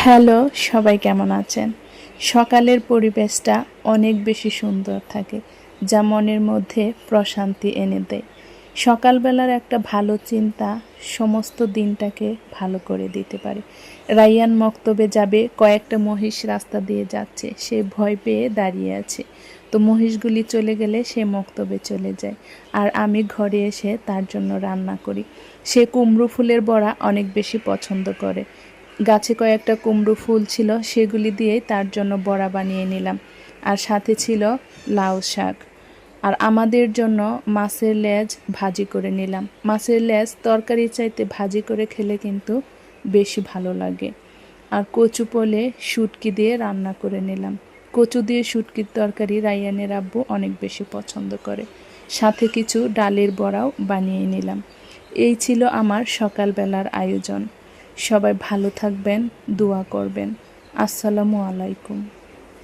Hello, সবাই কেমন আছেন? সকালের পরিবেশটা অনেক বেশি সুন্দর থাকে, যা মনের মধ্যে প্রশান্তি এনে দেয়। সকালবেলার একটা ভালো চিন্তা সমস্ত দিনটাকে ভালো করে দিতে পারে। রাইয়ান মক্তবে যাবে, কয়েকটা মহিষ রাস্তা দিয়ে যাচ্ছে, সে ভয় পেয়ে দাঁড়িয়ে আছে। তো মহিষগুলি চলে গেলে সে মক্তবে চলে যায়, আর আমি ঘরে এসে তার জন্য রান্না করি। সে কুমড়ো ফুলের বড়া অনেক বেশি পছন্দ করে। গাছে কয়েকটা কুমড়ো ফুল ছিল, সেগুলি দিয়েই তার জন্য বড়া বানিয়ে নিলাম। আর সাথে ছিল লাউ শাক। আর আমাদের জন্য মাছের লেজ ভাজি করে নিলাম। মাছের লেজ তরকারি চাইতে ভাজি করে খেলে কিন্তু বেশি ভালো লাগে। আর কচু পোলে শুটকি দিয়ে রান্না করে নিলাম। কচু দিয়ে শুটকির তরকারি রাইয়ানের আব্বু অনেক বেশি পছন্দ করে। সাথে কিছু ডালের বড়াও বানিয়ে নিলাম। এই ছিল আমার সকালবেলার আয়োজন। সবাই ভালো থাকবেন, দোয়া করবেন। আসসালামু আলাইকুম।